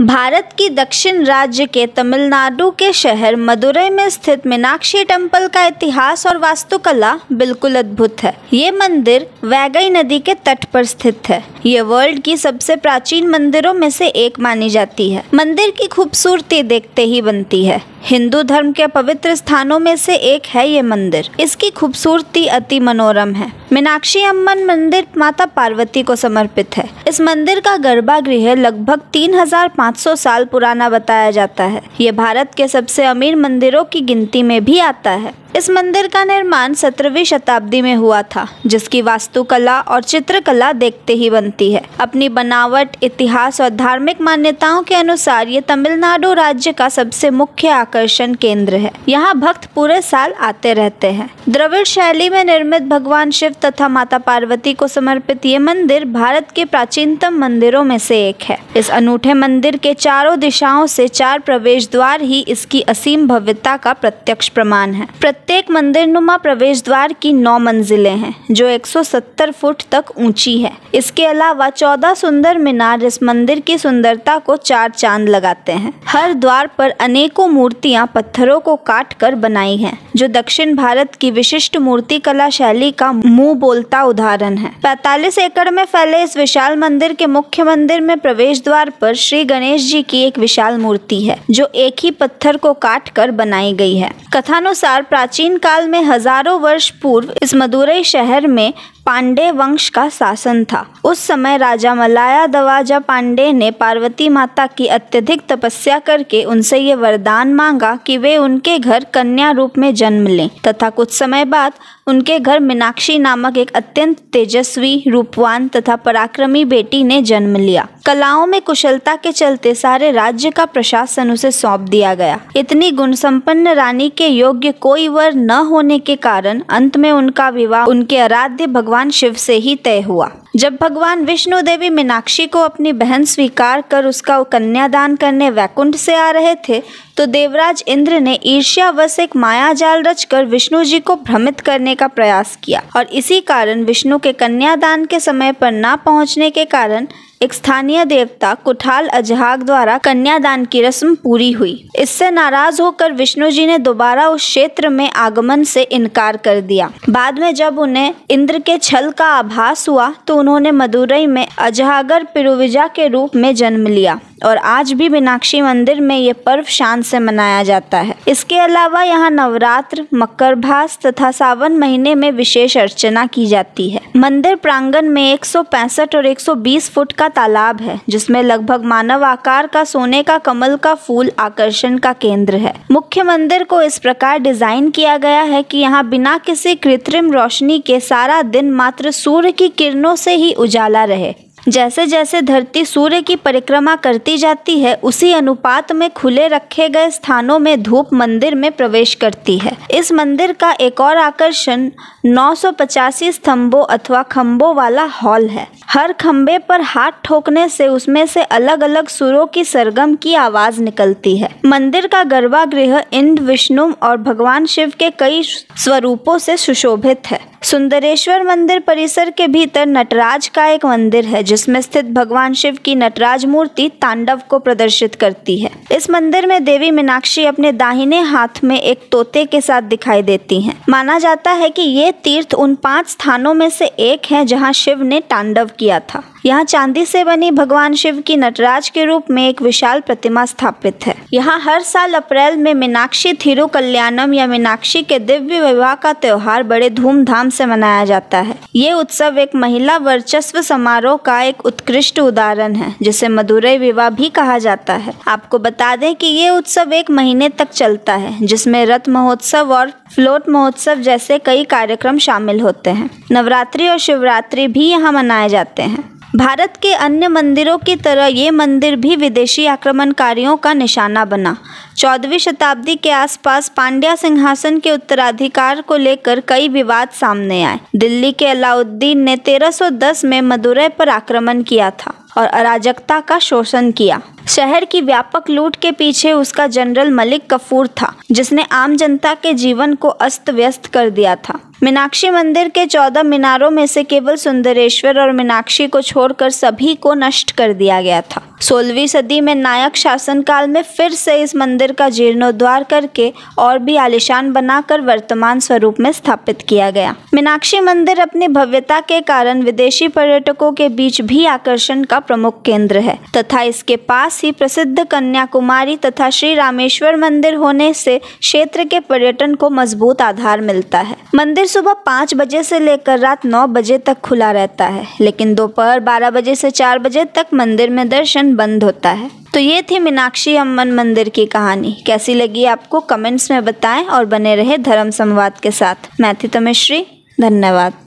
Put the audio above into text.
भारत की दक्षिण राज्य के तमिलनाडु के शहर मदुरई में स्थित मीनाक्षी टेम्पल का इतिहास और वास्तुकला बिल्कुल अद्भुत है। ये मंदिर वैगई नदी के तट पर स्थित है। ये वर्ल्ड की सबसे प्राचीन मंदिरों में से एक मानी जाती है। मंदिर की खूबसूरती देखते ही बनती है। हिंदू धर्म के पवित्र स्थानों में से एक है ये मंदिर। इसकी खूबसूरती अति मनोरम है। मीनाक्षी अम्मन मंदिर माता पार्वती को समर्पित है। इस मंदिर का गर्भगृह लगभग 3500 साल पुराना बताया जाता है। ये भारत के सबसे अमीर मंदिरों की गिनती में भी आता है। इस मंदिर का निर्माण 17वीं शताब्दी में हुआ था, जिसकी वास्तुकला और चित्रकला देखते ही बनती है। अपनी बनावट, इतिहास और धार्मिक मान्यताओं के अनुसार ये तमिलनाडु राज्य का सबसे मुख्य आकर्षण केंद्र है। यहाँ भक्त पूरे साल आते रहते हैं। द्रविड़ शैली में निर्मित भगवान शिव तथा माता पार्वती को समर्पित ये मंदिर भारत के प्राचीनतम मंदिरों में से एक है। इस अनूठे मंदिर के चारों दिशाओं से 4 प्रवेश द्वार ही इसकी असीम भव्यता का प्रत्यक्ष प्रमाण है। प्रत्येक मंदिरनुमा प्रवेश द्वार की 9 मंजिलें हैं, जो 170 फुट तक ऊंची है। इसके अलावा 14 सुंदर मीनार इस मंदिर की सुंदरता को 4 चांद लगाते हैं। हर द्वार पर अनेकों मूर्तियां पत्थरों को काट कर बनाई हैं, जो दक्षिण भारत की विशिष्ट मूर्ति कला शैली का मुंह बोलता उदाहरण है। 45 एकड़ में फैले इस विशाल मंदिर के मुख्य मंदिर में प्रवेश द्वार पर श्री गणेश जी की एक विशाल मूर्ति है, जो एक ही पत्थर को काट कर बनाई गई है। कथानुसार प्राचीन काल में हजारों वर्ष पूर्व इस मदुरई शहर में पांडे वंश का शासन था। उस समय राजा मलाया दवाजा पांडे ने पार्वती माता की अत्यधिक तपस्या करके उनसे ये वरदान मांगा कि वे उनके घर कन्या रूप में जन्म लें तथा कुछ समय बाद उनके घर मीनाक्षी नामक एक अत्यंत तेजस्वी, रूपवान तथा पराक्रमी बेटी ने जन्म लिया। कलाओं में कुशलता के चलते सारे राज्य का प्रशासन उसे सौंप दिया गया। इतनी गुणसंपन्न रानी के योग्य कोई वर न होने के कारण अंत में उनका विवाह उनके आराध्य भगवान शिव से ही तय हुआ। जब भगवान विष्णु देवी मीनाक्षी को अपनी बहन स्वीकार कर उसका कन्यादान करने वैकुंठ से आ रहे थे, तो देवराज इंद्र ने ईर्ष्यावश एक माया जाल रचकर विष्णु जी को भ्रमित करने का प्रयास किया और इसी कारण विष्णु के कन्यादान के समय पर ना पहुंचने के कारण एक स्थानीय देवता कुठाल अजहाग द्वारा कन्यादान की रस्म पूरी हुई। इससे नाराज होकर विष्णु जी ने दोबारा उस क्षेत्र में आगमन से इनकार कर दिया। बाद में जब उन्हें इंद्र के छल का आभास हुआ तो उन्होंने मदुरई में अजहागर पिरुविजा के रूप में जन्म लिया और आज भी मीनाक्षी मंदिर में ये पर्व शान से मनाया जाता है। इसके अलावा यहाँ नवरात्र, मकरभास तथा सावन महीने में विशेष अर्चना की जाती है। मंदिर प्रांगण में 165 और 120 फुट का तालाब है, जिसमें लगभग मानव आकार का सोने का कमल का फूल आकर्षण का केंद्र है। मुख्य मंदिर को इस प्रकार डिजाइन किया गया है कि यहाँ बिना किसी कृत्रिम रोशनी के सारा दिन मात्र सूर्य की किरणों से ही उजाला रहे। जैसे जैसे धरती सूर्य की परिक्रमा करती जाती है, उसी अनुपात में खुले रखे गए स्थानों में धूप मंदिर में प्रवेश करती है। इस मंदिर का एक और आकर्षण 985 स्तंभों अथवा खम्भों वाला हॉल है। हर खम्भे पर हाथ ठोकने से उसमें से अलग अलग सुरों की सरगम की आवाज निकलती है। मंदिर का गर्भगृह इंद्र, विष्णु और भगवान शिव के कई स्वरूपों से सुशोभित है। सुंदरेश्वर मंदिर परिसर के भीतर नटराज का एक मंदिर है, जिसमें स्थित भगवान शिव की नटराज मूर्ति तांडव को प्रदर्शित करती है। इस मंदिर में देवी मीनाक्षी अपने दाहिने हाथ में एक तोते के साथ दिखाई देती हैं। माना जाता है कि ये तीर्थ उन 5 स्थानों में से एक है जहां शिव ने तांडव किया था। यहाँ चांदी से बनी भगवान शिव की नटराज के रूप में एक विशाल प्रतिमा स्थापित है। यहाँ हर साल अप्रैल में मीनाक्षी थिरु कल्याणम या मीनाक्षी के दिव्य विवाह का त्योहार बड़े धूमधाम से मनाया जाता है। ये उत्सव एक महिला वर्चस्व समारोह का एक उत्कृष्ट उदाहरण है, जिसे मदुरई विवाह भी कहा जाता है। आपको बता दें कि ये उत्सव 1 महीने तक चलता है, जिसमें रथ महोत्सव और फ्लोट महोत्सव जैसे कई कार्यक्रम शामिल होते हैं। नवरात्रि और शिवरात्रि भी यहाँ मनाए जाते हैं। भारत के अन्य मंदिरों की तरह ये मंदिर भी विदेशी आक्रमणकारियों का निशाना बना। 14वीं शताब्दी के आसपास पांड्या सिंहासन के उत्तराधिकार को लेकर कई विवाद सामने आए। दिल्ली के अलाउद्दीन ने 1310 में मदुरई पर आक्रमण किया था और अराजकता का शोषण किया। शहर की व्यापक लूट के पीछे उसका जनरल मलिक कफूर था, जिसने आम जनता के जीवन को अस्त व्यस्त कर दिया था। मीनाक्षी मंदिर के 14 मीनारों में से केवल सुंदरेश्वर और मीनाक्षी को छोड़कर सभी को नष्ट कर दिया गया था। 16वीं सदी में नायक शासनकाल में फिर से इस मंदिर का जीर्णोद्धार करके और भी आलीशान बनाकर वर्तमान स्वरूप में स्थापित किया गया। मीनाक्षी मंदिर अपनी भव्यता के कारण विदेशी पर्यटकों के बीच भी आकर्षण का प्रमुख केंद्र है तथा इसके पास ही प्रसिद्ध कन्याकुमारी तथा श्री रामेश्वर मंदिर होने से क्षेत्र के पर्यटन को मजबूत आधार मिलता है। मंदिर सुबह 5 बजे से लेकर रात 9 बजे तक खुला रहता है, लेकिन दोपहर 12 बजे से 4 बजे तक मंदिर में दर्शन बंद होता है। तो ये थी मीनाक्षी अम्मन मंदिर की कहानी। कैसी लगी आपको कमेंट्स में बताएं और बने रहे धर्म संवाद के साथ। मैं थी तमिश्री, धन्यवाद।